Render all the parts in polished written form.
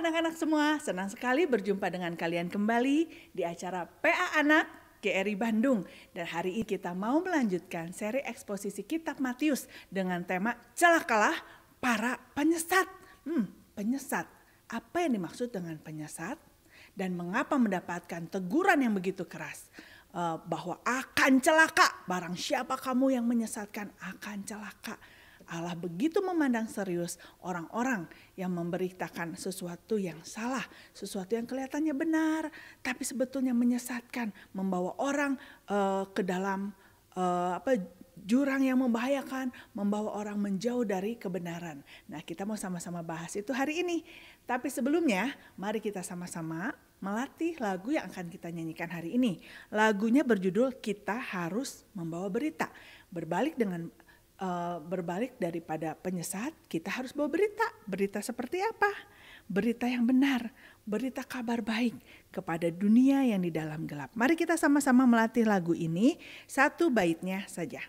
anak-anak semua, senang sekali berjumpa dengan kalian kembali di acara PA Anak GRI Bandung. Dan hari ini kita mau melanjutkan seri eksposisi kitab Matius dengan tema Celakalah para penyesat. Penyesat, apa yang dimaksud dengan penyesat? Dan mengapa mendapatkan teguran yang begitu keras? Bahwa akan celaka, barang siapa kamu yang menyesatkan akan celaka. Allah begitu memandang serius orang-orang yang memberitakan sesuatu yang salah, sesuatu yang kelihatannya benar, tapi sebetulnya menyesatkan, membawa orang ke dalam jurang yang membahayakan, membawa orang menjauh dari kebenaran. Nah, kita mau sama-sama bahas itu hari ini. Tapi sebelumnya, mari kita sama-sama melatih lagu yang akan kita nyanyikan hari ini. Lagunya berjudul Kita Harus Membawa Berita. Berbalik daripada penyesat, kita harus bawa berita. Berita seperti apa? Berita yang benar, berita kabar baik kepada dunia yang di dalam gelap. Mari kita sama-sama melatih lagu ini, satu baitnya saja.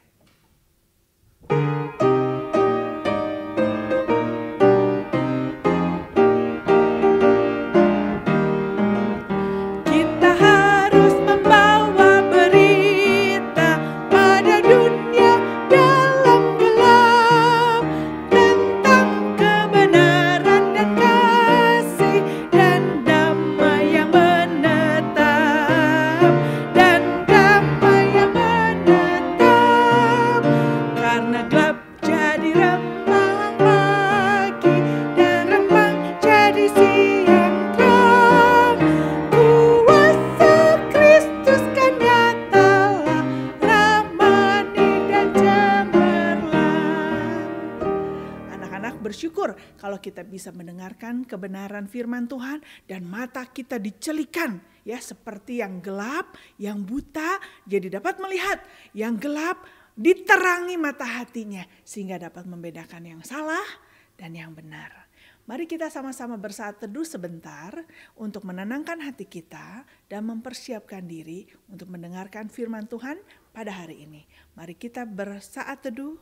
Bersyukur kalau kita bisa mendengarkan kebenaran firman Tuhan dan mata kita dicelikan ya, seperti yang gelap, yang buta jadi dapat melihat, yang gelap diterangi mata hatinya sehingga dapat membedakan yang salah dan yang benar. Mari kita sama-sama bersaat teduh sebentar untuk menenangkan hati kita dan mempersiapkan diri untuk mendengarkan firman Tuhan pada hari ini. Mari kita bersaat teduh,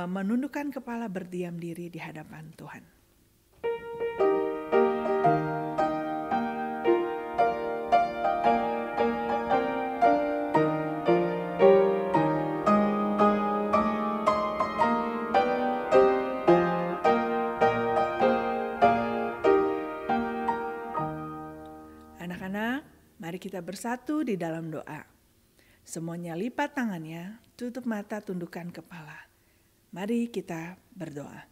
menundukkan kepala, berdiam diri di hadapan Tuhan. Anak-anak, mari kita bersatu di dalam doa. Semuanya lipat tangannya, tutup mata, tundukkan kepala. Mari kita berdoa.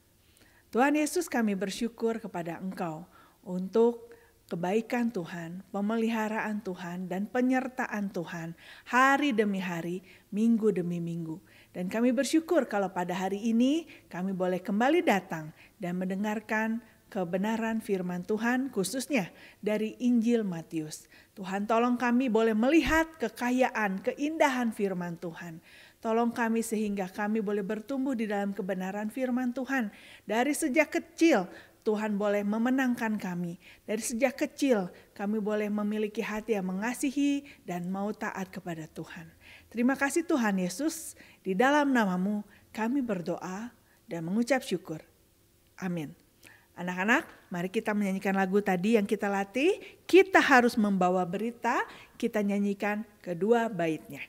Tuhan Yesus, kami bersyukur kepada Engkau untuk kebaikan Tuhan, pemeliharaan Tuhan, dan penyertaan Tuhan hari demi hari, minggu demi minggu. Dan kami bersyukur kalau pada hari ini kami boleh kembali datang dan mendengarkan kebenaran firman Tuhan, khususnya dari Injil Matius. Tuhan, tolong kami boleh melihat kekayaan, keindahan firman Tuhan. Tolong kami sehingga kami boleh bertumbuh di dalam kebenaran firman Tuhan. Dari sejak kecil Tuhan boleh memenangkan kami. Dari sejak kecil kami boleh memiliki hati yang mengasihi dan mau taat kepada Tuhan. Terima kasih Tuhan Yesus, di dalam nama-Mu kami berdoa dan mengucap syukur. Amin. Anak-anak, mari kita menyanyikan lagu tadi yang kita latih. Kita harus membawa berita, kita nyanyikan kedua baitnya.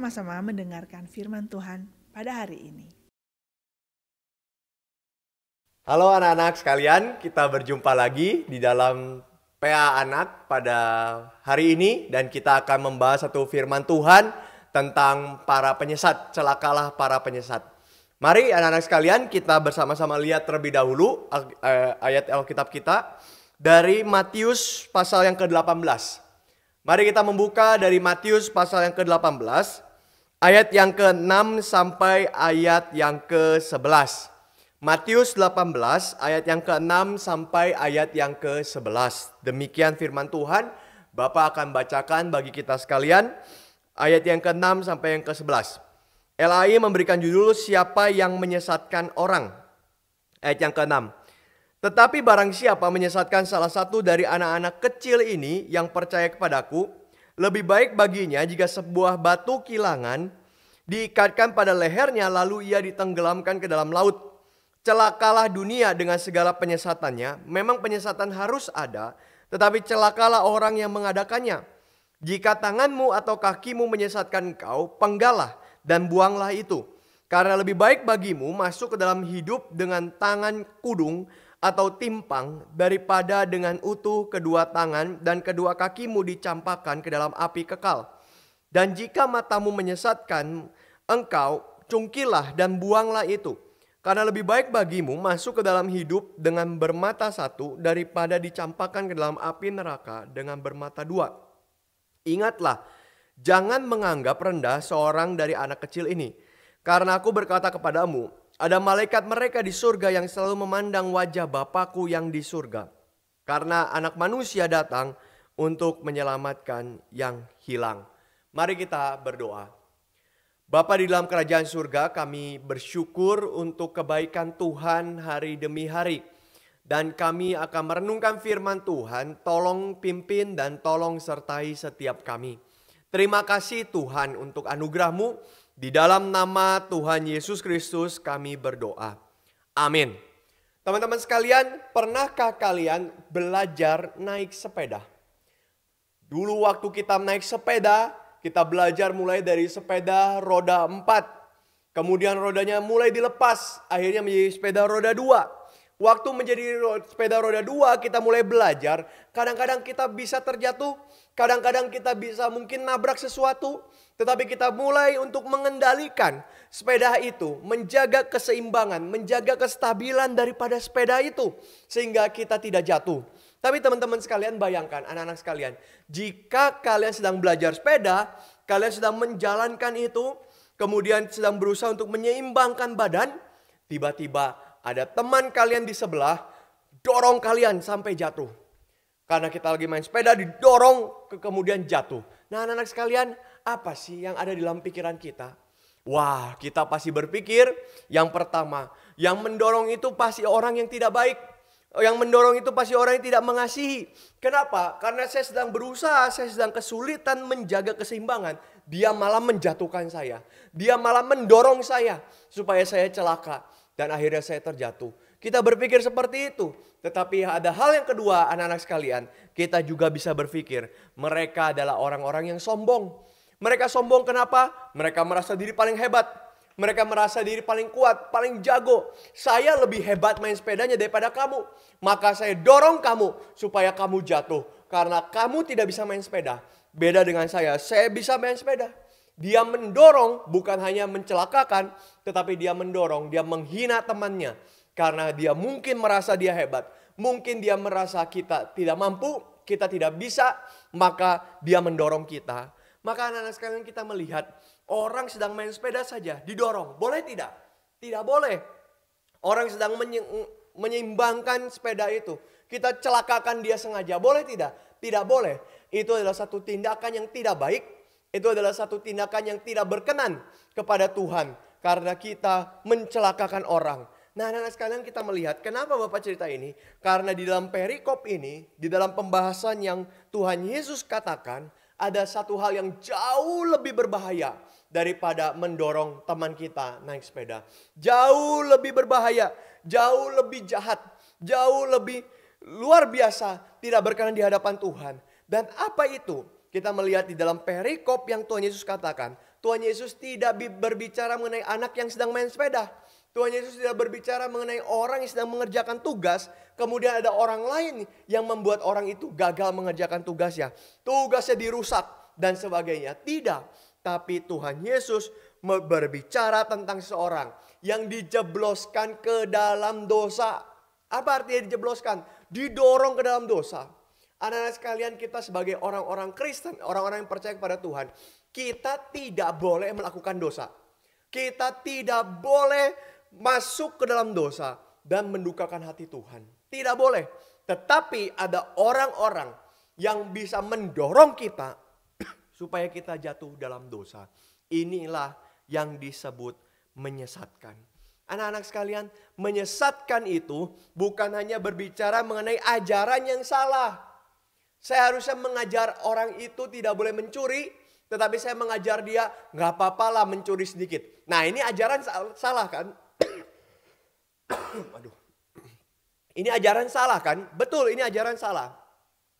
bersama-sama mendengarkan firman Tuhan pada hari ini. Halo anak-anak sekalian, kita berjumpa lagi di dalam PA Anak pada hari ini. Dan kita akan membahas satu firman Tuhan tentang para penyesat, celakalah para penyesat. Mari anak-anak sekalian kita bersama-sama lihat terlebih dahulu ayat Alkitab kita dari Matius pasal yang ke-18. Mari kita membuka dari Matius pasal yang ke-18, ayat yang ke-6 sampai ayat yang ke-11. Matius 18 ayat yang ke-6 sampai ayat yang ke-11. Demikian firman Tuhan. Bapak akan bacakan bagi kita sekalian ayat yang ke-6 sampai yang ke-11. LAI memberikan judul siapa yang menyesatkan orang. Ayat yang ke-6. Tetapi barang siapa menyesatkan salah satu dari anak-anak kecil ini yang percaya kepadaku, lebih baik baginya jika sebuah batu kilangan diikatkan pada lehernya lalu ia ditenggelamkan ke dalam laut. Celakalah dunia dengan segala penyesatannya. Memang penyesatan harus ada, tetapi celakalah orang yang mengadakannya. Jika tanganmu atau kakimu menyesatkan engkau, penggalah dan buanglah itu. Karena lebih baik bagimu masuk ke dalam hidup dengan tangan kudung atau timpang daripada dengan utuh kedua tangan dan kedua kakimu dicampakkan ke dalam api kekal. Dan jika matamu menyesatkan engkau, cungkilah dan buanglah itu. Karena lebih baik bagimu masuk ke dalam hidup dengan bermata satu daripada dicampakkan ke dalam api neraka dengan bermata dua. Ingatlah, jangan menganggap rendah seorang dari anak kecil ini. Karena aku berkata kepadamu, ada malaikat mereka di surga yang selalu memandang wajah Bapakku yang di surga. Karena anak manusia datang untuk menyelamatkan yang hilang. Mari kita berdoa. Bapa di dalam kerajaan surga, kami bersyukur untuk kebaikan Tuhan hari demi hari. Dan kami akan merenungkan firman Tuhan, tolong pimpin dan tolong sertai setiap kami. Terima kasih Tuhan untuk anugerah-Mu. Di dalam nama Tuhan Yesus Kristus kami berdoa. Amin. Teman-teman sekalian, pernahkah kalian belajar naik sepeda? Dulu waktu kita naik sepeda, kita belajar mulai dari sepeda roda 4. Kemudian rodanya mulai dilepas. Akhirnya menjadi sepeda roda 2. Waktu menjadi sepeda roda 2 kita mulai belajar. Kadang-kadang kita bisa terjatuh. Kadang-kadang kita bisa mungkin nabrak sesuatu. Tetapi kita mulai untuk mengendalikan sepeda itu. Menjaga keseimbangan. Menjaga kestabilan daripada sepeda itu. Sehingga kita tidak jatuh. Tapi teman-teman sekalian bayangkan, anak-anak sekalian, jika kalian sedang belajar sepeda, kalian sedang menjalankan itu, kemudian sedang berusaha untuk menyeimbangkan badan, tiba-tiba ada teman kalian di sebelah, dorong kalian sampai jatuh. Karena kita lagi main sepeda, didorong kemudian jatuh. Nah anak-anak sekalian, apa sih yang ada di dalam pikiran kita? Wah, kita pasti berpikir, yang pertama, yang mendorong itu pasti orang yang tidak baik. Yang mendorong itu pasti orang yang tidak mengasihi. Kenapa? Karena saya sedang berusaha, saya sedang kesulitan menjaga keseimbangan. Dia malah menjatuhkan saya. Dia malah mendorong saya supaya saya celaka. Dan akhirnya saya terjatuh. Kita berpikir seperti itu. Tetapi ada hal yang kedua anak-anak sekalian. Kita juga bisa berpikir mereka adalah orang-orang yang sombong. Mereka sombong kenapa? Mereka merasa diri paling hebat. Mereka merasa diri paling kuat, paling jago. Saya lebih hebat main sepedanya daripada kamu. Maka saya dorong kamu supaya kamu jatuh. Karena kamu tidak bisa main sepeda. Beda dengan saya bisa main sepeda. Dia mendorong, bukan hanya mencelakakan. Tetapi dia mendorong, dia menghina temannya. Karena dia mungkin merasa dia hebat. Mungkin dia merasa kita tidak mampu, kita tidak bisa. Maka dia mendorong kita. Maka anak-anak sekalian kita melihat orang sedang main sepeda saja didorong. Boleh tidak? Tidak boleh. Orang sedang menyeimbangkan sepeda itu. Kita celakakan dia sengaja. Boleh tidak? Tidak boleh. Itu adalah satu tindakan yang tidak baik. Itu adalah satu tindakan yang tidak berkenan kepada Tuhan. Karena kita mencelakakan orang. Nah anak-anak sekalian kita melihat kenapa Bapak cerita ini. Karena di dalam perikop ini, di dalam pembahasan yang Tuhan Yesus katakan, ada satu hal yang jauh lebih berbahaya daripada mendorong teman kita naik sepeda. Jauh lebih berbahaya, jauh lebih jahat, jauh lebih luar biasa, tidak berkenan di hadapan Tuhan. Dan apa itu? Kita melihat di dalam perikop yang Tuhan Yesus katakan, Tuhan Yesus tidak berbicara mengenai anak yang sedang main sepeda. Tuhan Yesus tidak berbicara mengenai orang yang sedang mengerjakan tugas. Kemudian ada orang lain yang membuat orang itu gagal mengerjakan tugasnya. Tugasnya dirusak dan sebagainya. Tidak. Tapi Tuhan Yesus berbicara tentang seorang yang dijebloskan ke dalam dosa. Apa artinya dijebloskan? Didorong ke dalam dosa. Anak-anak sekalian, kita sebagai orang-orang Kristen, orang-orang yang percaya kepada Tuhan, kita tidak boleh melakukan dosa. Kita tidak boleh masuk ke dalam dosa dan mendukakan hati Tuhan. Tidak boleh. Tetapi ada orang-orang yang bisa mendorong kita supaya kita jatuh dalam dosa. Inilah yang disebut menyesatkan. Anak-anak sekalian, menyesatkan itu bukan hanya berbicara mengenai ajaran yang salah. Saya harusnya mengajar orang itu tidak boleh mencuri, tetapi saya mengajar dia nggak apa-apa lah mencuri sedikit. Nah, ini ajaran salah kan? Aduh. Ini ajaran salah kan? Betul, ini ajaran salah.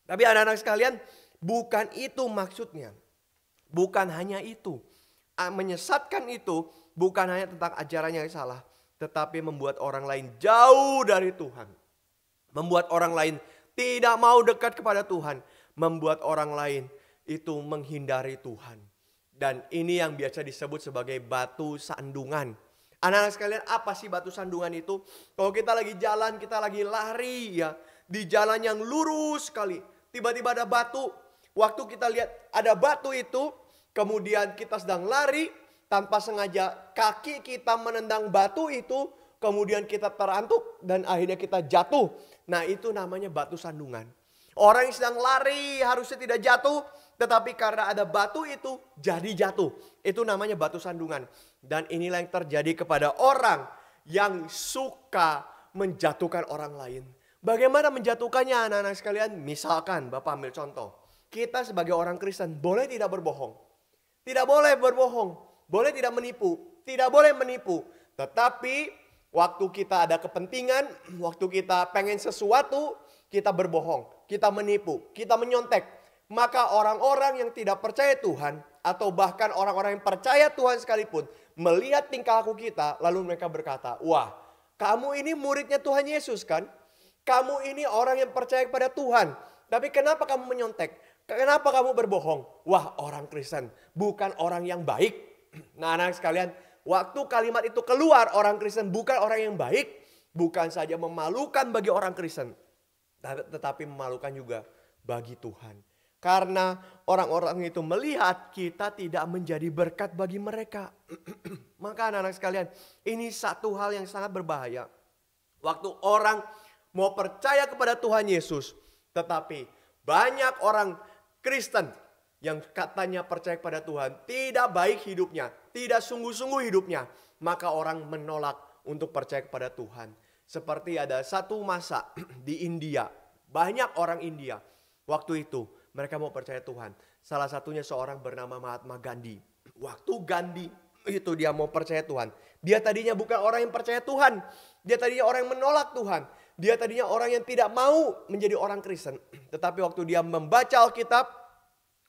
Tapi anak-anak sekalian, bukan itu maksudnya. Bukan hanya itu. Menyesatkan itu bukan hanya tentang ajaran yang salah, tetapi membuat orang lain jauh dari Tuhan. Membuat orang lain tidak mau dekat kepada Tuhan. Membuat orang lain itu menghindari Tuhan. Dan ini yang biasa disebut sebagai batu sandungan. Anak-anak sekalian, apa sih batu sandungan itu? Kalau kita lagi jalan, kita lagi lari ya, di jalan yang lurus sekali, tiba-tiba ada batu. Waktu kita lihat ada batu itu, kemudian kita sedang lari, tanpa sengaja kaki kita menendang batu itu, kemudian kita terantuk dan akhirnya kita jatuh. Nah, itu namanya batu sandungan. Orang yang sedang lari harusnya tidak jatuh, tetapi karena ada batu itu jadi jatuh. Itu namanya batu sandungan. Dan inilah yang terjadi kepada orang yang suka menjatuhkan orang lain. Bagaimana menjatuhkannya anak-anak sekalian? Misalkan Bapak ambil contoh. Kita sebagai orang Kristen boleh tidak berbohong. Tidak boleh berbohong. Boleh tidak menipu. Tidak boleh menipu. Tetapi waktu kita ada kepentingan, waktu kita pengen sesuatu, kita berbohong, kita menipu, kita menyontek. Maka orang-orang yang tidak percaya Tuhan, atau bahkan orang-orang yang percaya Tuhan sekalipun, melihat tingkah laku kita, lalu mereka berkata, wah, kamu ini muridnya Tuhan Yesus kan? Kamu ini orang yang percaya kepada Tuhan. Tapi kenapa kamu menyontek? Kenapa kamu berbohong? Wah, orang Kristen bukan orang yang baik. Nah, anak sekalian, waktu kalimat itu keluar, orang Kristen bukan orang yang baik, bukan saja memalukan bagi orang Kristen, tetapi memalukan juga bagi Tuhan. Karena orang-orang itu melihat kita tidak menjadi berkat bagi mereka. Maka anak-anak sekalian, ini satu hal yang sangat berbahaya. Waktu orang mau percaya kepada Tuhan Yesus, tetapi banyak orang Kristen yang katanya percaya kepada Tuhan, tidak baik hidupnya, tidak sungguh-sungguh hidupnya, maka orang menolak untuk percaya kepada Tuhan. Seperti ada satu masa di India, banyak orang India waktu itu mereka mau percaya Tuhan. Salah satunya seorang bernama Mahatma Gandhi. Waktu Gandhi itu dia mau percaya Tuhan, dia tadinya bukan orang yang percaya Tuhan, dia tadinya orang yang menolak Tuhan, dia tadinya orang yang tidak mau menjadi orang Kristen. Tetapi waktu dia membaca Alkitab,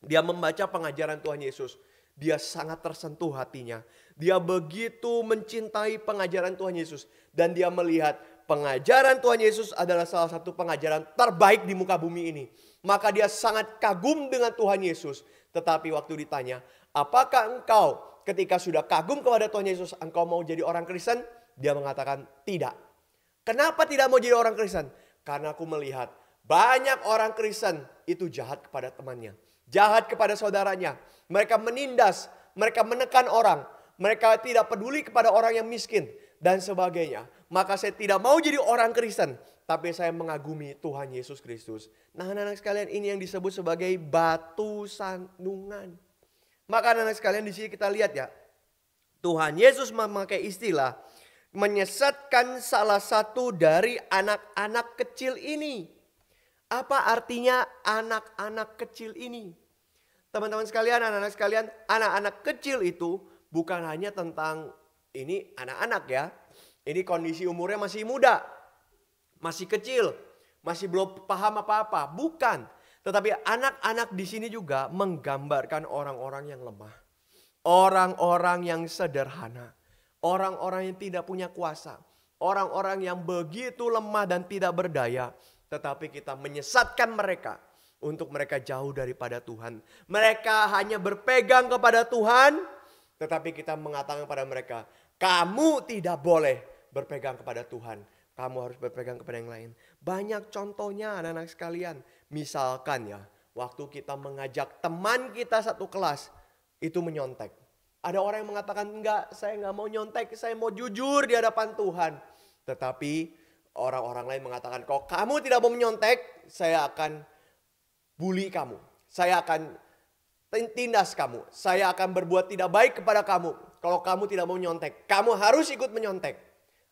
dia membaca pengajaran Tuhan Yesus, dia sangat tersentuh hatinya. Dia begitu mencintai pengajaran Tuhan Yesus. Dan dia melihat pengajaran Tuhan Yesus adalah salah satu pengajaran terbaik di muka bumi ini. Maka dia sangat kagum dengan Tuhan Yesus. Tetapi waktu ditanya, apakah engkau ketika sudah kagum kepada Tuhan Yesus, engkau mau jadi orang Kristen? Dia mengatakan tidak. Kenapa tidak mau jadi orang Kristen? Karena aku melihat banyak orang Kristen itu jahat kepada temannya, jahat kepada saudaranya. Mereka menindas, mereka menekan orang, mereka tidak peduli kepada orang yang miskin dan sebagainya. Maka saya tidak mau jadi orang Kristen, tapi saya mengagumi Tuhan Yesus Kristus. Nah, anak-anak sekalian, ini yang disebut sebagai batu sandungan. Maka anak-anak sekalian, di sini kita lihat ya, Tuhan Yesus memakai istilah menyesatkan salah satu dari anak-anak kecil ini. Apa artinya anak-anak kecil ini? Teman-teman sekalian, anak-anak sekalian, anak-anak kecil itu bukan hanya tentang ini anak-anak ya. Ini kondisi umurnya masih muda, masih kecil, masih belum paham apa-apa. Bukan. Tetapi anak-anak di sini juga menggambarkan orang-orang yang lemah. orang-orang yang sederhana, orang-orang yang tidak punya kuasa, orang-orang yang begitu lemah dan tidak berdaya, tetapi kita menyesatkan mereka untuk mereka jauh daripada Tuhan. Mereka hanya berpegang kepada Tuhan, tetapi kita mengatakan kepada mereka, kamu tidak boleh berpegang kepada Tuhan. Kamu harus berpegang kepada yang lain. Banyak contohnya anak-anak sekalian. Misalkan ya, waktu kita mengajak teman kita satu kelas, itu menyontek. Ada orang yang mengatakan, enggak, saya enggak mau nyontek, saya mau jujur di hadapan Tuhan. Tetapi orang-orang lain mengatakan, kalau kamu tidak mau menyontek, saya akan bully kamu. Saya akan tindas kamu. Saya akan berbuat tidak baik kepada kamu. Kalau kamu tidak mau nyontek, kamu harus ikut menyontek.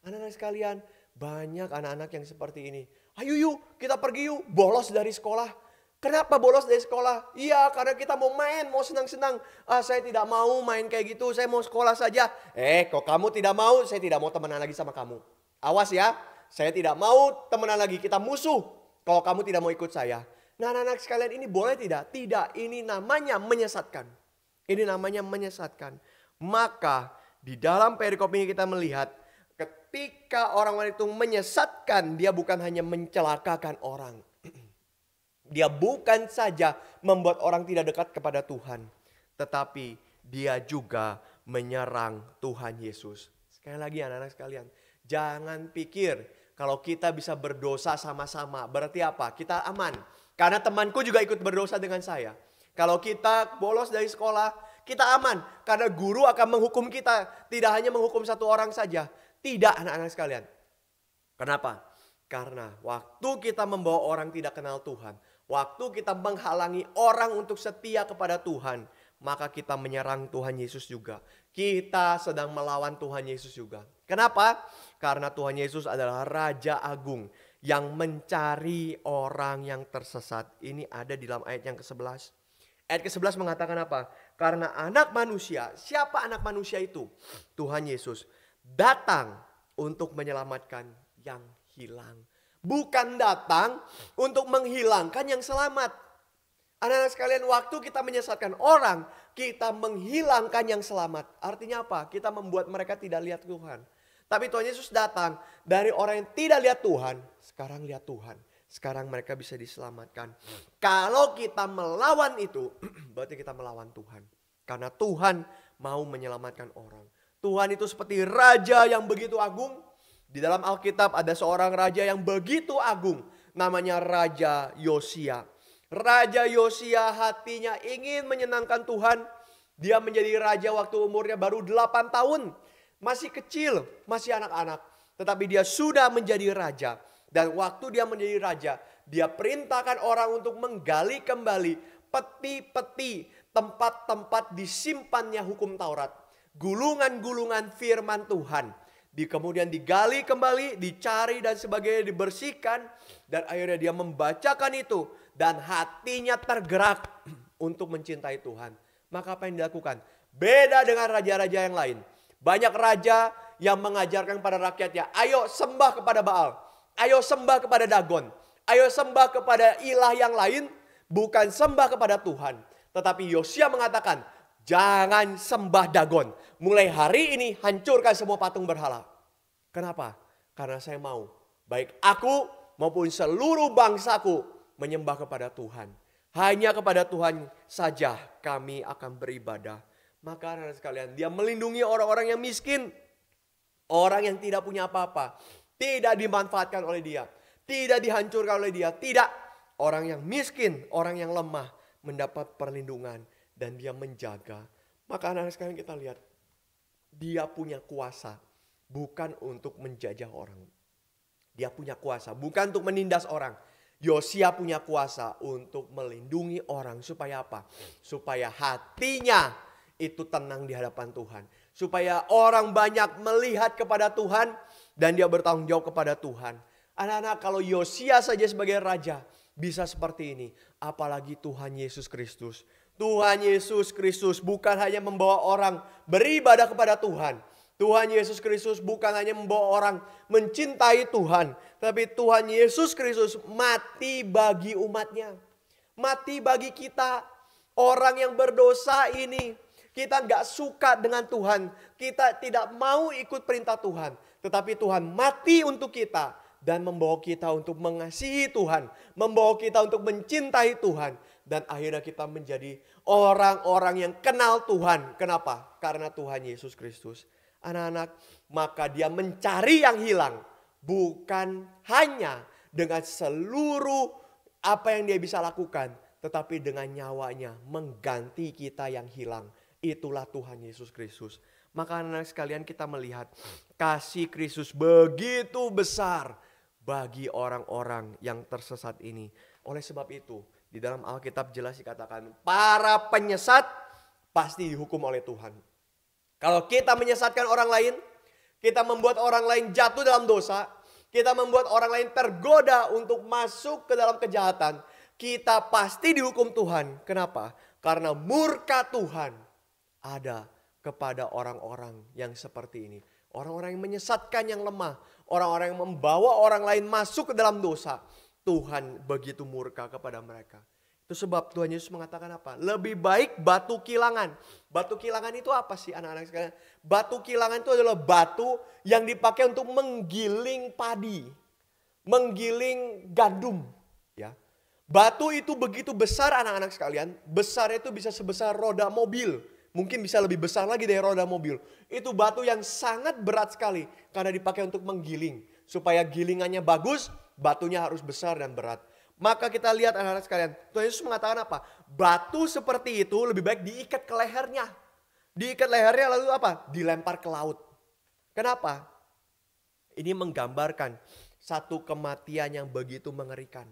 Anak-anak sekalian, banyak anak-anak yang seperti ini. Ayo yuk, kita pergi yuk, bolos dari sekolah. Kenapa bolos dari sekolah? Iya, karena kita mau main, mau senang-senang. Saya tidak mau main kayak gitu, saya mau sekolah saja. Kalau kamu tidak mau, saya tidak mau temenan lagi sama kamu. Awas ya, saya tidak mau temenan lagi, kita musuh. Kalau kamu tidak mau ikut saya. Nah, anak-anak sekalian, ini boleh tidak? Tidak, ini namanya menyesatkan. Ini namanya menyesatkan. Maka di dalam perikop ini kita melihat, ketika orang-orang itu menyesatkan, dia bukan hanya mencelakakan orang. Dia bukan saja membuat orang tidak dekat kepada Tuhan, tetapi dia juga menyerang Tuhan Yesus. Sekali lagi anak-anak sekalian, jangan pikir kalau kita bisa berdosa sama-sama, berarti apa? Kita aman. Karena temanku juga ikut berdosa dengan saya. Kalau kita bolos dari sekolah, kita aman. Karena guru akan menghukum kita, tidak hanya menghukum satu orang saja. Tidak anak-anak sekalian. Kenapa? Karena waktu kita membawa orang tidak kenal Tuhan, waktu kita menghalangi orang untuk setia kepada Tuhan, maka kita menyerang Tuhan Yesus juga. Kita sedang melawan Tuhan Yesus juga. Kenapa? Karena Tuhan Yesus adalah Raja Agung yang mencari orang yang tersesat. Ini ada di dalam ayat yang ke-11. Ayat ke-11 mengatakan apa? Karena anak manusia, siapa anak manusia itu? Tuhan Yesus datang untuk menyelamatkan yang hilang. Bukan datang untuk menghilangkan yang selamat. Anak-anak sekalian, waktu kita menyesatkan orang, kita menghilangkan yang selamat. Artinya apa? Kita membuat mereka tidak lihat Tuhan. Tapi Tuhan Yesus datang dari orang yang tidak lihat Tuhan, sekarang lihat Tuhan. Sekarang mereka bisa diselamatkan. Kalau kita melawan itu, berarti kita melawan Tuhan. Karena Tuhan mau menyelamatkan orang. Tuhan itu seperti raja yang begitu agung. Di dalam Alkitab ada seorang raja yang begitu agung. Namanya Raja Yosia. Raja Yosia hatinya ingin menyenangkan Tuhan. Dia menjadi raja waktu umurnya baru 8 tahun. Masih kecil, masih anak-anak. Tetapi dia sudah menjadi raja. Dan waktu dia menjadi raja, dia perintahkan orang untuk menggali kembali peti-peti, tempat-tempat disimpannya hukum Taurat. Gulungan-gulungan firman Tuhan. Kemudian digali kembali, dicari dan sebagainya, dibersihkan. Dan akhirnya dia membacakan itu. Dan hatinya tergerak untuk mencintai Tuhan. Maka apa yang dilakukan? Beda dengan raja-raja yang lain. Banyak raja yang mengajarkan pada rakyatnya, ayo sembah kepada Baal. Ayo sembah kepada Dagon. Ayo sembah kepada ilah yang lain. Bukan sembah kepada Tuhan. Tetapi Yosia mengatakan, jangan sembah Dagon. Mulai hari ini hancurkan semua patung berhala. Kenapa? Karena saya mau baik aku maupun seluruh bangsaku menyembah kepada Tuhan. Hanya kepada Tuhan saja kami akan beribadah. Maka anak sekalian, dia melindungi orang-orang yang miskin. Orang yang tidak punya apa-apa. Tidak dimanfaatkan oleh dia. Tidak dihancurkan oleh dia. Tidak. Orang yang miskin, orang yang lemah mendapat perlindungan. Dan dia menjaga. Maka anak-anak sekalian kita lihat. Dia punya kuasa. Bukan untuk menjajah orang. Dia punya kuasa. Bukan untuk menindas orang. Yosia punya kuasa untuk melindungi orang. Supaya apa? Supaya hatinya itu tenang di hadapan Tuhan. Supaya orang banyak melihat kepada Tuhan. Dan dia bertanggung jawab kepada Tuhan. Anak-anak, kalau Yosia saja sebagai raja bisa seperti ini. Apalagi Tuhan Yesus Kristus. Tuhan Yesus Kristus bukan hanya membawa orang beribadah kepada Tuhan. Tuhan Yesus Kristus bukan hanya membawa orang mencintai Tuhan. Tapi Tuhan Yesus Kristus mati bagi umatnya. Mati bagi kita. Orang yang berdosa ini. Kita nggak suka dengan Tuhan. Kita tidak mau ikut perintah Tuhan. Tetapi Tuhan mati untuk kita. Dan membawa kita untuk mengasihi Tuhan. Membawa kita untuk mencintai Tuhan. Dan akhirnya kita menjadi orang-orang yang kenal Tuhan. Kenapa? Karena Tuhan Yesus Kristus. Anak-anak, maka dia mencari yang hilang. Bukan hanya dengan seluruh apa yang dia bisa lakukan. Tetapi dengan nyawanya mengganti kita yang hilang. Itulah Tuhan Yesus Kristus. Maka anak-anak sekalian, kita melihat kasih Kristus begitu besar bagi orang-orang yang tersesat ini. Oleh sebab itu, di dalam Alkitab jelas dikatakan, para penyesat pasti dihukum oleh Tuhan. Kalau kita menyesatkan orang lain, kita membuat orang lain jatuh dalam dosa, kita membuat orang lain tergoda untuk masuk ke dalam kejahatan, kita pasti dihukum Tuhan. Kenapa? Karena murka Tuhan ada kepada orang-orang yang seperti ini. Orang-orang yang menyesatkan yang lemah. Orang-orang yang membawa orang lain masuk ke dalam dosa. Tuhan begitu murka kepada mereka. Itu sebab Tuhan Yesus mengatakan apa? Lebih baik batu kilangan. Batu kilangan itu apa sih anak-anak sekalian? Batu kilangan itu adalah batu yang dipakai untuk menggiling padi. Menggiling gandum. Ya. Batu itu begitu besar anak-anak sekalian. Besarnya itu bisa sebesar roda mobil. Mungkin bisa lebih besar lagi dari roda mobil. Itu batu yang sangat berat sekali. Karena dipakai untuk menggiling. Supaya gilingannya bagus, batunya harus besar dan berat. Maka kita lihat anak-anak sekalian. Tuhan Yesus mengatakan apa? Batu seperti itu lebih baik diikat ke lehernya. Diikat lehernya lalu apa? Dilempar ke laut. Kenapa? Ini menggambarkan satu kematian yang begitu mengerikan.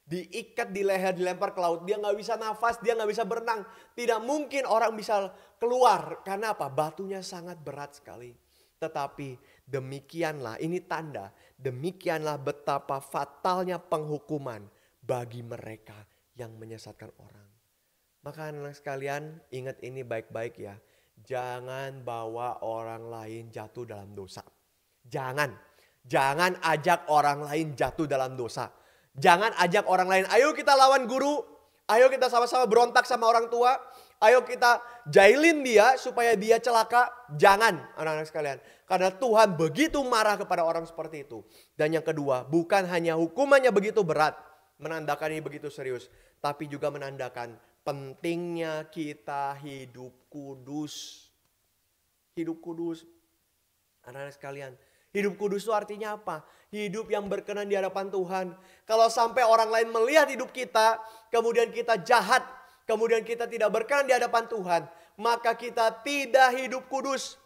Diikat di leher, dilempar ke laut. Dia gak bisa nafas, dia gak bisa berenang. Tidak mungkin orang bisa keluar. Karena apa? Batunya sangat berat sekali. Tetapi demikianlah, ini tanda. Demikianlah betapa fatalnya penghukuman bagi mereka yang menyesatkan orang. Maka anak sekalian, ingat ini baik-baik ya. Jangan bawa orang lain jatuh dalam dosa. Jangan ajak orang lain jatuh dalam dosa. Jangan ajak orang lain, ayo kita lawan guru, ayo kita sama-sama berontak sama orang tua, ayo kita jahilin dia supaya dia celaka. Jangan anak-anak sekalian, karena Tuhan begitu marah kepada orang seperti itu. Dan yang kedua, bukan hanya hukumannya begitu berat, menandakan ini begitu serius, tapi juga menandakan pentingnya kita hidup kudus. Hidup kudus, anak-anak sekalian. Hidup kudus itu artinya apa? Hidup yang berkenan di hadapan Tuhan. Kalau sampai orang lain melihat hidup kita, kemudian kita jahat, kemudian kita tidak berkenan di hadapan Tuhan, maka kita tidak hidup kudus.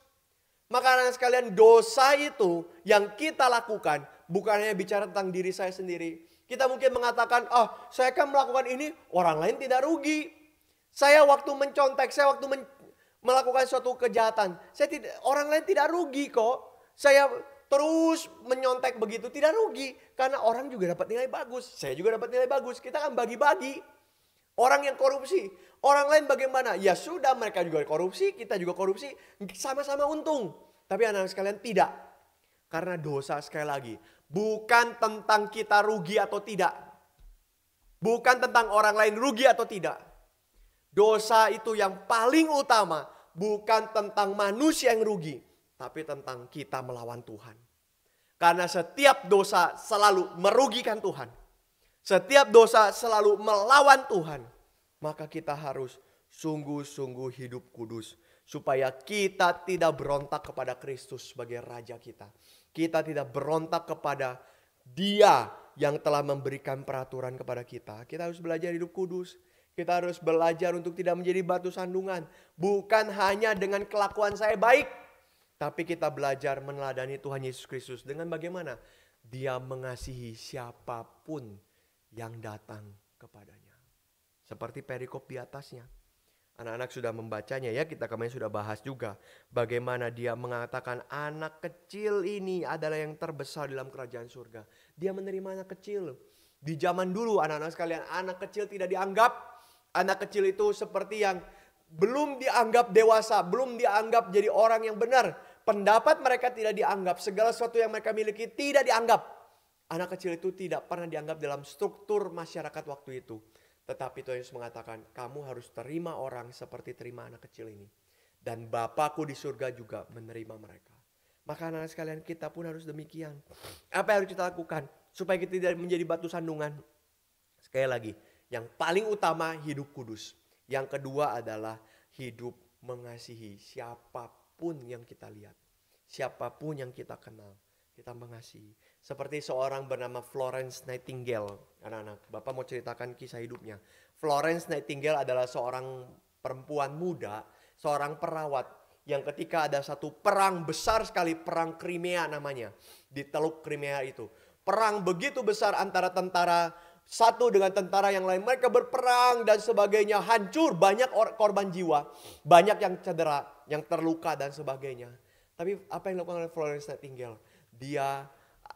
Maka anak sekalian, dosa itu yang kita lakukan bukan hanya bicara tentang diri saya sendiri. Kita mungkin mengatakan, saya kan melakukan ini, orang lain tidak rugi. Saya waktu mencontek, saya waktu melakukan suatu kejahatan, orang lain tidak rugi kok. Saya terus menyontek begitu, tidak rugi. Karena orang juga dapat nilai bagus. Saya juga dapat nilai bagus. Kita kan bagi-bagi. Orang yang korupsi. Orang lain bagaimana? Ya sudah, mereka juga korupsi, kita juga korupsi. Sama-sama untung. Tapi anak-anak sekalian tidak. Karena dosa sekali lagi. Bukan tentang kita rugi atau tidak. Bukan tentang orang lain rugi atau tidak. Dosa itu yang paling utama. Bukan tentang manusia yang rugi. Tapi tentang kita melawan Tuhan. Karena setiap dosa selalu merugikan Tuhan. Setiap dosa selalu melawan Tuhan. Maka kita harus sungguh-sungguh hidup kudus. Supaya kita tidak berontak kepada Kristus sebagai Raja kita. Kita tidak berontak kepada Dia yang telah memberikan peraturan kepada kita. Kita harus belajar hidup kudus. Kita harus belajar untuk tidak menjadi batu sandungan. Bukan hanya dengan kelakuan saya baik. Tapi kita belajar meneladani Tuhan Yesus Kristus dengan bagaimana Dia mengasihi siapapun yang datang kepadanya. Seperti perikop di atasnya. Anak-anak sudah membacanya ya, kita kemarin sudah bahas juga. Bagaimana Dia mengatakan anak kecil ini adalah yang terbesar dalam kerajaan surga. Dia menerima anak kecil. Di zaman dulu anak-anak sekalian, anak kecil tidak dianggap. Anak kecil itu seperti yang belum dianggap dewasa, belum dianggap jadi orang yang benar. Pendapat mereka tidak dianggap, segala sesuatu yang mereka miliki tidak dianggap. Anak kecil itu tidak pernah dianggap dalam struktur masyarakat waktu itu. Tetapi Tuhan Yesus mengatakan, kamu harus terima orang seperti terima anak kecil ini. Dan Bapakku di surga juga menerima mereka. Maka anak-anak sekalian, kita pun harus demikian. Apa yang harus kita lakukan supaya kita tidak menjadi batu sandungan? Sekali lagi, yang paling utama hidup kudus. Yang kedua adalah hidup mengasihi siapapun yang kita lihat. Siapapun yang kita kenal, kita mengasihi. Seperti seorang bernama Florence Nightingale. Anak-anak, Bapak mau ceritakan kisah hidupnya. Florence Nightingale adalah seorang perempuan muda, seorang perawat yang ketika ada satu perang besar sekali, perang Crimea namanya, di Teluk Crimea itu. Perang begitu besar antara tentara satu dengan tentara yang lain. Mereka berperang dan sebagainya, hancur, banyak korban jiwa, banyak yang cedera, yang terluka dan sebagainya. Tapi apa yang dilakukan oleh Florence Nightingale? Dia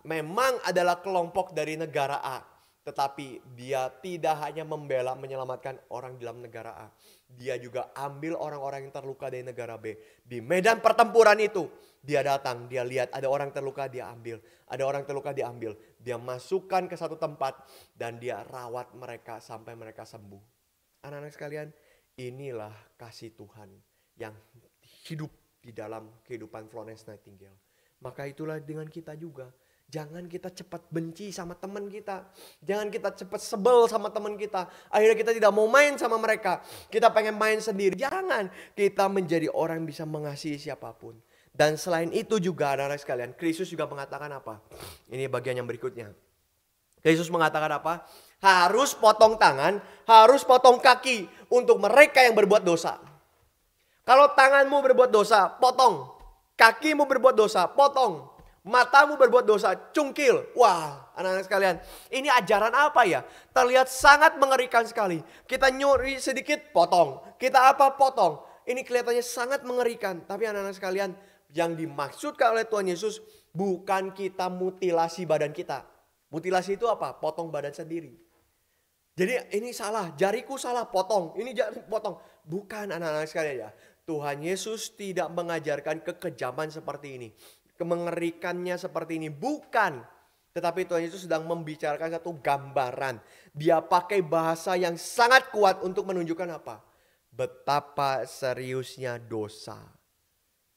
memang adalah kelompok dari negara A. Tetapi dia tidak hanya membela menyelamatkan orang di dalam negara A. Dia juga ambil orang-orang yang terluka dari negara B. Di medan pertempuran itu dia datang, dia lihat ada orang terluka, dia ambil. Ada orang terluka, dia ambil. Dia masukkan ke satu tempat dan dia rawat mereka sampai mereka sembuh. Anak-anak sekalian, inilah kasih Tuhan yang hidup di dalam kehidupan Florence Nightingale. Maka itulah dengan kita juga. Jangan kita cepat benci sama teman kita. Jangan kita cepat sebel sama teman kita. Akhirnya kita tidak mau main sama mereka. Kita pengen main sendiri. Jangan. Kita menjadi orang yang bisa mengasihi siapapun. Dan selain itu juga anak-anak sekalian, Kristus juga mengatakan apa? Ini bagian yang berikutnya. Kristus mengatakan apa? Harus potong tangan, harus potong kaki untuk mereka yang berbuat dosa. Kalau tanganmu berbuat dosa, potong. Kakimu berbuat dosa, potong. Matamu berbuat dosa, cungkil. Wah, anak-anak sekalian, ini ajaran apa ya? Terlihat sangat mengerikan sekali. Kita nyuri sedikit, potong. Kita apa, potong. Ini kelihatannya sangat mengerikan. Tapi anak-anak sekalian, yang dimaksudkan oleh Tuhan Yesus bukan kita mutilasi badan kita. Mutilasi itu apa? Potong badan sendiri. Jadi ini salah, jariku salah, potong. Ini jari potong. Bukan anak-anak sekalian ya. Tuhan Yesus tidak mengajarkan kekejaman seperti ini. Mengerikannya seperti ini. Bukan. Tetapi Tuhan Yesus sedang membicarakan satu gambaran. Dia pakai bahasa yang sangat kuat untuk menunjukkan apa? Betapa seriusnya dosa.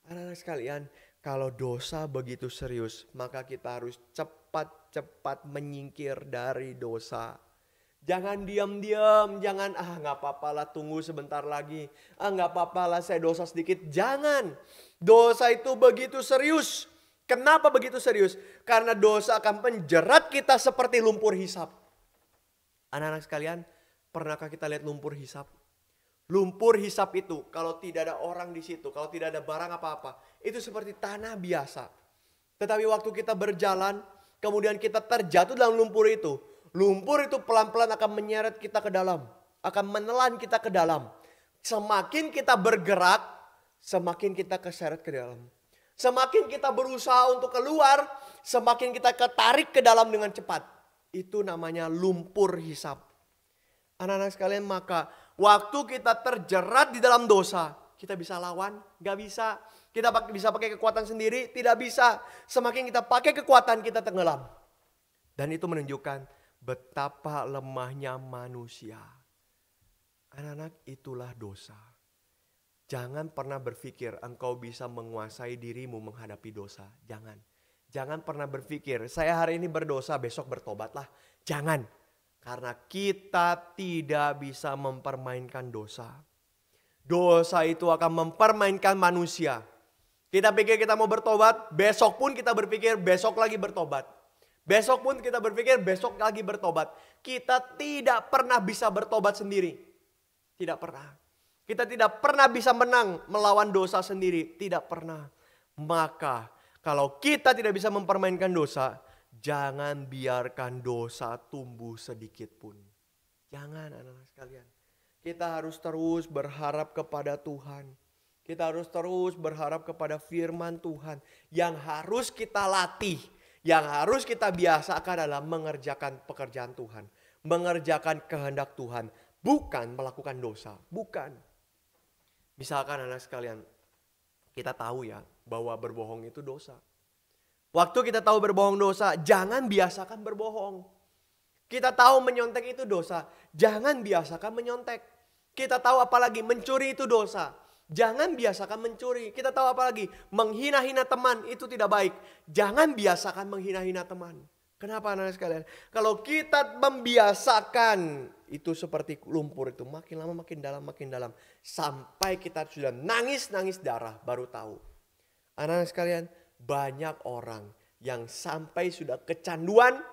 Anak-anak sekalian, kalau dosa begitu serius, maka kita harus cepat-cepat menyingkir dari dosa. Jangan diam-diam, jangan nggak apa-apa lah, tunggu sebentar lagi. Nggak apa-apa lah, saya dosa sedikit. Jangan. Dosa itu begitu serius. Kenapa begitu serius? Karena dosa akan menjerat kita seperti lumpur hisap. Anak-anak sekalian, pernahkah kita lihat lumpur hisap? Lumpur hisap itu kalau tidak ada orang di situ, kalau tidak ada barang apa-apa, itu seperti tanah biasa. Tetapi waktu kita berjalan, kemudian kita terjatuh dalam lumpur itu pelan-pelan akan menyeret kita ke dalam, akan menelan kita ke dalam. Semakin kita bergerak, semakin kita keseret ke dalam. Semakin kita berusaha untuk keluar, semakin kita ketarik ke dalam dengan cepat. Itu namanya lumpur hisap. Anak-anak sekalian, maka waktu kita terjerat di dalam dosa, kita bisa lawan? Gak bisa. Kita bisa pakai kekuatan sendiri? Tidak bisa. Semakin kita pakai kekuatan, kita tenggelam. Dan itu menunjukkan betapa lemahnya manusia. Anak-anak, itulah dosa. Jangan pernah berpikir engkau bisa menguasai dirimu menghadapi dosa. Jangan. Jangan pernah berpikir saya hari ini berdosa, besok bertobatlah. Jangan. Karena kita tidak bisa mempermainkan dosa. Dosa itu akan mempermainkan manusia. Kita pikir kita mau bertobat, besok pun kita berpikir besok lagi bertobat. Besok pun kita berpikir besok lagi bertobat. Kita tidak pernah bisa bertobat sendiri. Tidak pernah. Kita tidak pernah bisa menang melawan dosa sendiri. Tidak pernah. Maka kalau kita tidak bisa mempermainkan dosa, jangan biarkan dosa tumbuh sedikit pun. Jangan anak-anak sekalian. Kita harus terus berharap kepada Tuhan. Kita harus terus berharap kepada firman Tuhan. Yang harus kita latih. Yang harus kita biasakan adalah mengerjakan pekerjaan Tuhan. Mengerjakan kehendak Tuhan. Bukan melakukan dosa. Bukan. Misalkan anak sekalian, kita tahu ya bahwa berbohong itu dosa. Waktu kita tahu berbohong dosa, jangan biasakan berbohong. Kita tahu menyontek itu dosa, jangan biasakan menyontek. Kita tahu apalagi mencuri itu dosa, Jangan biasakan mencuri. Kita tahu apa lagi? Menghina-hina teman itu tidak baik. Jangan biasakan menghina-hina teman. Kenapa anak-anak sekalian? Kalau kita membiasakan itu seperti lumpur itu, makin lama makin dalam, makin dalam. Sampai kita sudah nangis-nangis darah baru tahu. Anak-anak sekalian, banyak orang yang sampai sudah kecanduan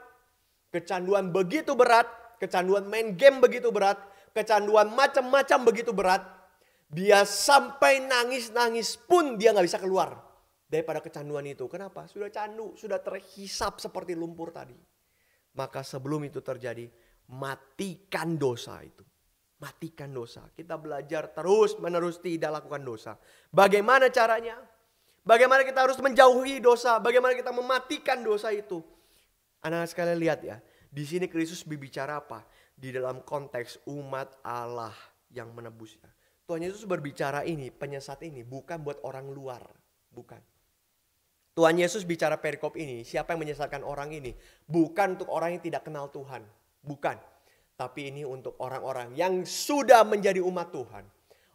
begitu berat, kecanduan main game begitu berat, kecanduan macam-macam begitu berat. Dia sampai nangis-nangis pun dia gak bisa keluar daripada kecanduan itu. Kenapa? Sudah candu, sudah terhisap seperti lumpur tadi. Maka sebelum itu terjadi, matikan dosa itu. Matikan dosa. Kita belajar terus menerus tidak lakukan dosa. Bagaimana caranya? Bagaimana kita harus menjauhi dosa? Bagaimana kita mematikan dosa itu? Anak-anak sekalian lihat ya. Di sini Kristus berbicara apa? Di dalam konteks umat Allah yang menebusnya. Tuhan Yesus berbicara ini, penyesat ini bukan buat orang luar. Bukan. Tuhan Yesus bicara perikop ini, siapa yang menyesatkan orang ini? Bukan untuk orang yang tidak kenal Tuhan. Bukan. Tapi ini untuk orang-orang yang sudah menjadi umat Tuhan.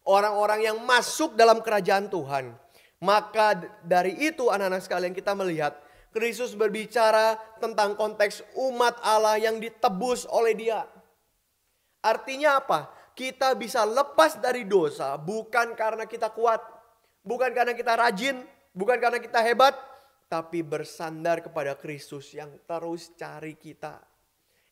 Orang-orang yang masuk dalam kerajaan Tuhan. Maka dari itu anak-anak sekalian kita melihat Kristus berbicara tentang konteks umat Allah yang ditebus oleh Dia. Artinya apa? Kita bisa lepas dari dosa bukan karena kita kuat, bukan karena kita rajin, bukan karena kita hebat, tapi bersandar kepada Kristus yang terus cari kita.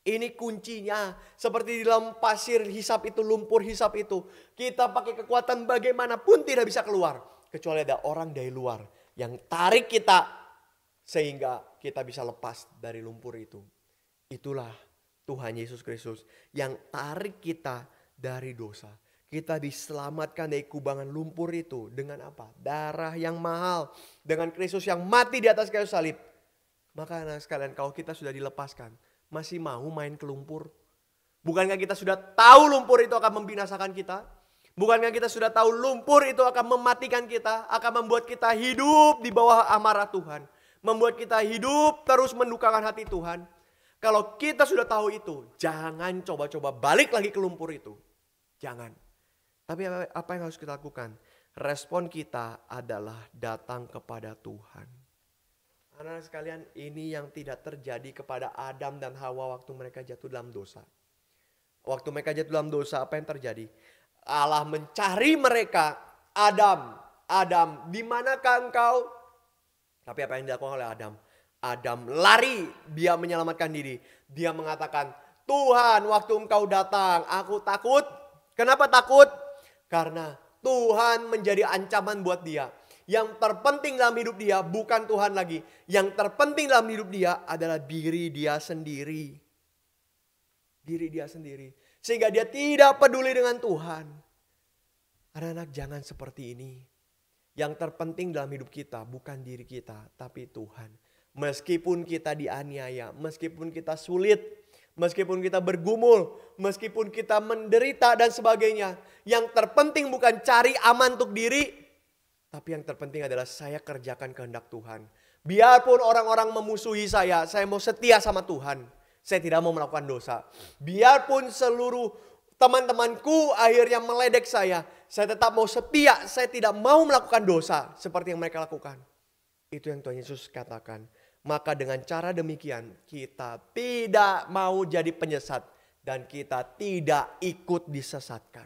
Ini kuncinya, seperti di dalam pasir hisap itu, lumpur hisap itu. Kita pakai kekuatan bagaimanapun tidak bisa keluar. Kecuali ada orang dari luar yang tarik kita sehingga kita bisa lepas dari lumpur itu. Itulah Tuhan Yesus Kristus yang tarik kita dari dosa. Kita diselamatkan dari kubangan lumpur itu dengan apa? Darah yang mahal. Dengan Kristus yang mati di atas kayu salib. Maka anak sekalian, kalau kita sudah dilepaskan, masih mau main ke lumpur? Bukankah kita sudah tahu lumpur itu akan membinasakan kita? Bukankah kita sudah tahu lumpur itu akan mematikan kita? Akan membuat kita hidup di bawah amarah Tuhan. Membuat kita hidup terus mendukakan hati Tuhan. Kalau kita sudah tahu itu, jangan coba-coba balik lagi ke lumpur itu. Jangan. Tapi apa yang harus kita lakukan? Respon kita adalah datang kepada Tuhan. Anak-anak sekalian, ini yang tidak terjadi kepada Adam dan Hawa waktu mereka jatuh dalam dosa. Waktu mereka jatuh dalam dosa, apa yang terjadi? Allah mencari mereka. Adam, di manakah engkau? Tapi apa yang dilakukan oleh Adam? Adam lari, dia menyelamatkan diri. Dia mengatakan, Tuhan, waktu engkau datang, aku takut. Kenapa takut? Karena Tuhan menjadi ancaman buat dia. Yang terpenting dalam hidup dia bukan Tuhan lagi. Yang terpenting dalam hidup dia adalah diri dia sendiri. Diri dia sendiri. Sehingga dia tidak peduli dengan Tuhan. Anak-anak, jangan seperti ini. Yang terpenting dalam hidup kita bukan diri kita, tapi Tuhan. Meskipun kita dianiaya, meskipun kita sulit, meskipun kita bergumul, meskipun kita menderita dan sebagainya. Yang terpenting bukan cari aman untuk diri, tapi yang terpenting adalah saya kerjakan kehendak Tuhan. Biarpun orang-orang memusuhi saya mau setia sama Tuhan. Saya tidak mau melakukan dosa. Biarpun seluruh teman-temanku akhirnya meledek saya tetap mau setia, saya tidak mau melakukan dosa seperti yang mereka lakukan. Itu yang Tuhan Yesus katakan. Maka dengan cara demikian kita tidak mau jadi penyesat dan kita tidak ikut disesatkan.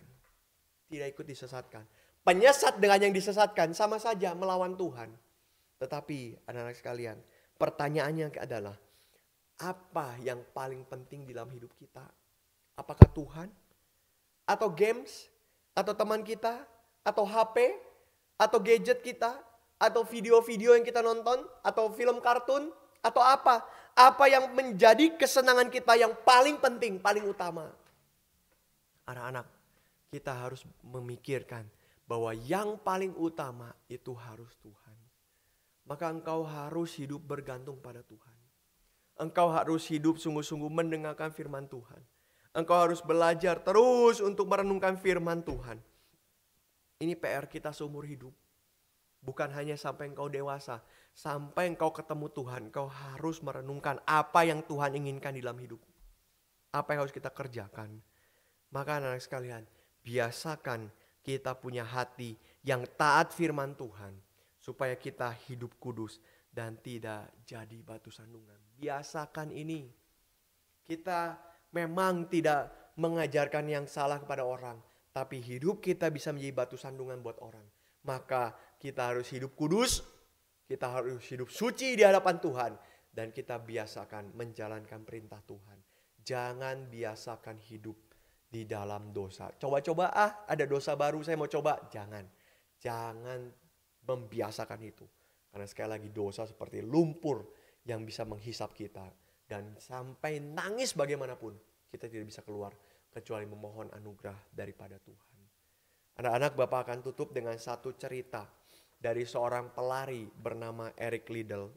Tidak ikut disesatkan. Penyesat dengan yang disesatkan sama saja melawan Tuhan. Tetapi anak-anak sekalian, pertanyaannya adalah apa yang paling penting di dalam hidup kita? Apakah Tuhan? Atau games? Atau teman kita? Atau HP? Atau gadget kita? Atau video-video yang kita nonton? Atau film kartun? Atau apa? Apa yang menjadi kesenangan kita yang paling penting, paling utama? Anak-anak, kita harus memikirkan bahwa yang paling utama itu harus Tuhan. Maka engkau harus hidup bergantung pada Tuhan. Engkau harus hidup sungguh-sungguh mendengarkan firman Tuhan. Engkau harus belajar terus untuk merenungkan firman Tuhan. Ini PR kita seumur hidup. Bukan hanya sampai engkau dewasa. Sampai engkau ketemu Tuhan. Engkau harus merenungkan apa yang Tuhan inginkan di dalam hidup. Apa yang harus kita kerjakan. Maka anak-anak sekalian, biasakan kita punya hati yang taat firman Tuhan, supaya kita hidup kudus dan tidak jadi batu sandungan. Biasakan ini. Kita memang tidak mengajarkan yang salah kepada orang, tapi hidup kita bisa menjadi batu sandungan buat orang. Maka kita harus hidup kudus, kita harus hidup suci di hadapan Tuhan, dan kita biasakan menjalankan perintah Tuhan. Jangan biasakan hidup di dalam dosa. Coba-coba ada dosa baru saya mau coba. Jangan membiasakan itu. Karena sekali lagi dosa seperti lumpur yang bisa menghisap kita. Dan sampai nangis bagaimanapun kita tidak bisa keluar kecuali memohon anugerah daripada Tuhan. Anak-anak, Bapak akan tutup dengan satu cerita dari seorang pelari bernama Eric Liddell.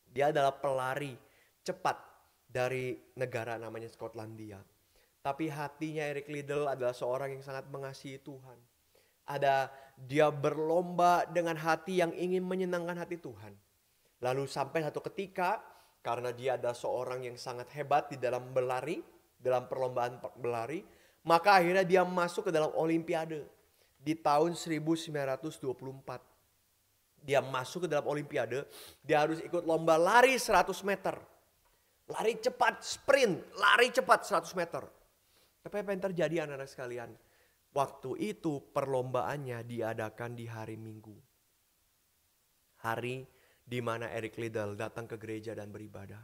Dia adalah pelari cepat dari negara namanya Skotlandia. Tapi hatinya Eric Liddell adalah seorang yang sangat mengasihi Tuhan. Dia berlomba dengan hati yang ingin menyenangkan hati Tuhan. Lalu sampai satu ketika, karena dia adalah seorang yang sangat hebat di dalam berlari, dalam perlombaan berlari, maka akhirnya dia masuk ke dalam Olimpiade di tahun 1924. Dia masuk ke dalam Olimpiade, dia harus ikut lomba lari 100 meter. Lari cepat, sprint, lari cepat 100 meter. Tapi apa yang terjadi anak-anak sekalian? Waktu itu perlombaannya diadakan di hari Minggu. Hari di mana Eric Liddell datang ke gereja dan beribadah.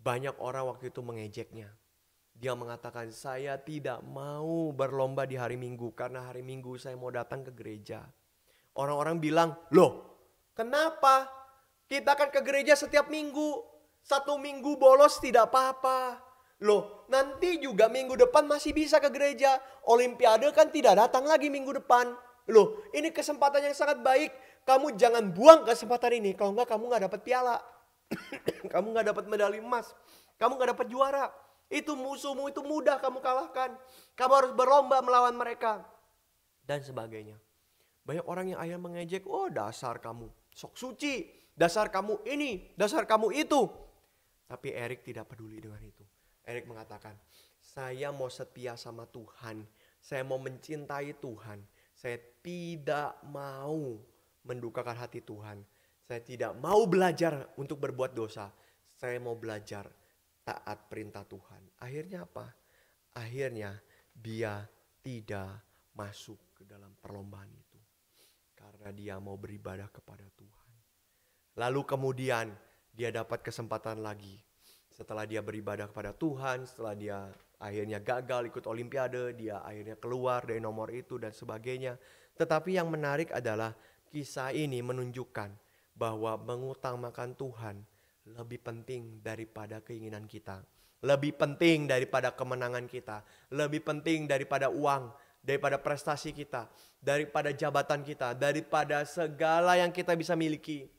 Banyak orang waktu itu mengejeknya. Dia mengatakan, saya tidak mau berlomba di hari Minggu karena hari Minggu saya mau datang ke gereja. Orang-orang bilang, loh kenapa? Kita kan ke gereja setiap minggu. 1 minggu bolos tidak apa-apa. Loh, nanti juga minggu depan masih bisa ke gereja. Olimpiade kan tidak datang lagi minggu depan. Loh, ini kesempatan yang sangat baik. Kamu jangan buang kesempatan ini. Kalau enggak, kamu enggak dapat piala. Kamu enggak dapat medali emas. Kamu enggak dapat juara. Itu musuhmu, itu mudah kamu kalahkan. Kamu harus berlomba melawan mereka. Dan sebagainya. Banyak orang yang akhirnya mengejek. Oh, dasar kamu sok suci. Dasar kamu ini, dasar kamu itu. Tapi Eric tidak peduli dengan itu. Eric mengatakan, saya mau setia sama Tuhan. Saya mau mencintai Tuhan. Saya tidak mau mendukakan hati Tuhan. Saya tidak mau belajar untuk berbuat dosa. Saya mau belajar taat perintah Tuhan. Akhirnya apa? Akhirnya dia tidak masuk ke dalam perlombaan itu. Karena dia mau beribadah kepada Tuhan. Lalu kemudian dia dapat kesempatan lagi. Setelah dia beribadah kepada Tuhan, setelah dia akhirnya gagal ikut Olimpiade, dia akhirnya keluar dari nomor itu dan sebagainya. Tetapi yang menarik adalah kisah ini menunjukkan bahwa mengutamakan Tuhan lebih penting daripada keinginan kita. Lebih penting daripada kemenangan kita. Lebih penting daripada uang, daripada prestasi kita, daripada jabatan kita, daripada segala yang kita bisa miliki.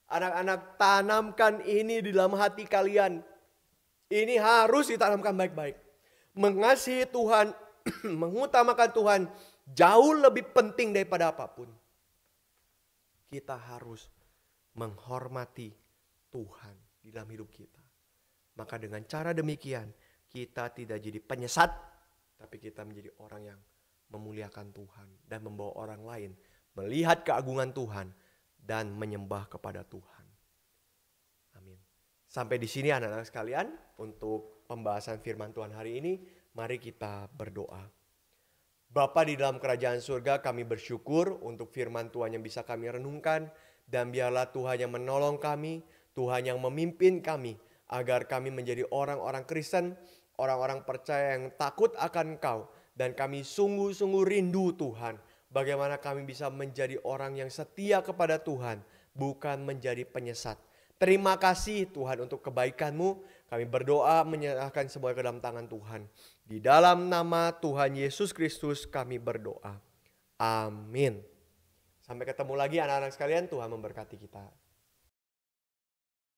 Anak-anak, tanamkan ini di dalam hati kalian. Ini harus ditanamkan baik-baik. Mengasihi Tuhan, mengutamakan Tuhan jauh lebih penting daripada apapun. Kita harus menghormati Tuhan di dalam hidup kita. Maka dengan cara demikian kita tidak jadi penyesat, tapi kita menjadi orang yang memuliakan Tuhan dan membawa orang lain melihat keagungan Tuhan dan menyembah kepada Tuhan. Amin. Sampai di sini anak-anak sekalian untuk pembahasan firman Tuhan hari ini. Mari kita berdoa. Bapa di dalam kerajaan surga, kami bersyukur untuk firman Tuhan yang bisa kami renungkan. Dan biarlah Tuhan yang menolong kami, Tuhan yang memimpin kami. Agar kami menjadi orang-orang Kristen, orang-orang percaya yang takut akan Engkau. Dan kami sungguh-sungguh rindu Tuhan. Bagaimana kami bisa menjadi orang yang setia kepada Tuhan, bukan menjadi penyesat. Terima kasih Tuhan untuk kebaikan-Mu. Kami berdoa menyerahkan semua ke dalam tangan Tuhan. Di dalam nama Tuhan Yesus Kristus kami berdoa. Amin. Sampai ketemu lagi anak-anak sekalian. Tuhan memberkati kita.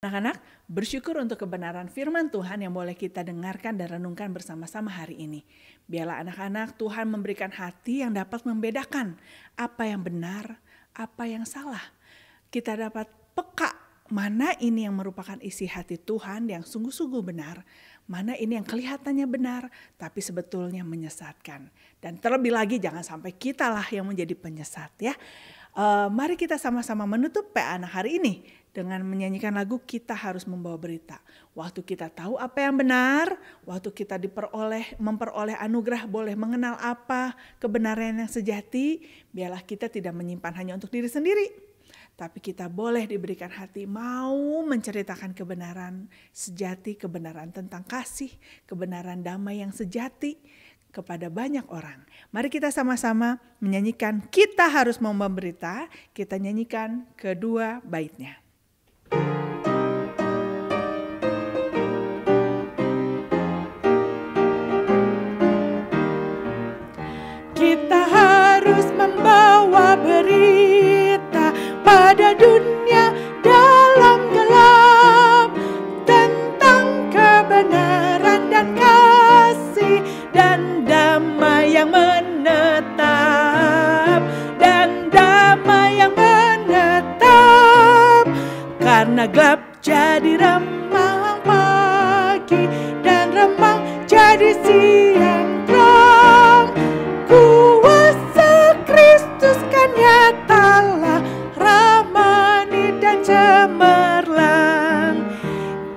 Anak-anak, bersyukur untuk kebenaran firman Tuhan yang boleh kita dengarkan dan renungkan bersama-sama hari ini. Biarlah anak-anak Tuhan memberikan hati yang dapat membedakan apa yang benar, apa yang salah. Kita dapat peka mana ini yang merupakan isi hati Tuhan yang sungguh-sungguh benar, Mana ini yang kelihatannya benar, tapi sebetulnya menyesatkan. Dan terlebih lagi jangan sampai kitalah yang menjadi penyesat ya. Mari kita sama-sama menutup PA Anak hari ini dengan menyanyikan lagu Kita Harus Membawa Berita. Waktu kita tahu apa yang benar, waktu kita memperoleh anugerah boleh mengenal apa kebenaran yang sejati, biarlah kita tidak menyimpan hanya untuk diri sendiri. Tapi kita boleh diberikan hati mau menceritakan kebenaran sejati, kebenaran tentang kasih, kebenaran damai yang sejati kepada banyak orang. Mari kita sama-sama menyanyikan Kita Harus Membawa Berita. Kita nyanyikan kedua baitnya. Kita harus membawa berita pada dunia dalam gelap tentang kebenaran dan kasih dan damai yang menetap, karena gelap jadi remang pagi dan remang jadi siang terang. Kuasa Kristus kan nyatalah, ramani dan cemerlang.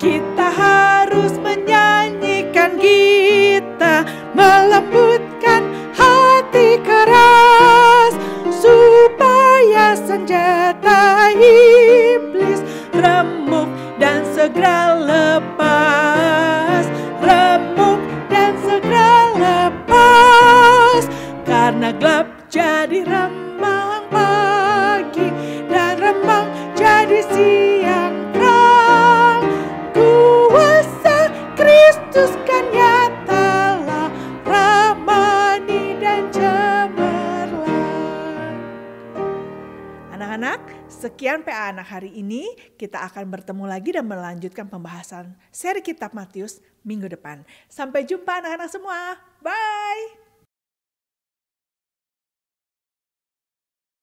Kita harus menyanyikan gita, melembutkan hati keras, supaya senjata iblis remuk dan segera lepas, remuk dan segera lepas. Karena gelap jadi remang pagi dan remang jadi siang terang. Kuasa Kristus kan nyatalah, ramani dan cemerlang. Anak-anak, sekian PA Anak hari ini. Kita akan bertemu lagi dan melanjutkan pembahasan seri Kitab Matius minggu depan. Sampai jumpa anak-anak semua. Bye.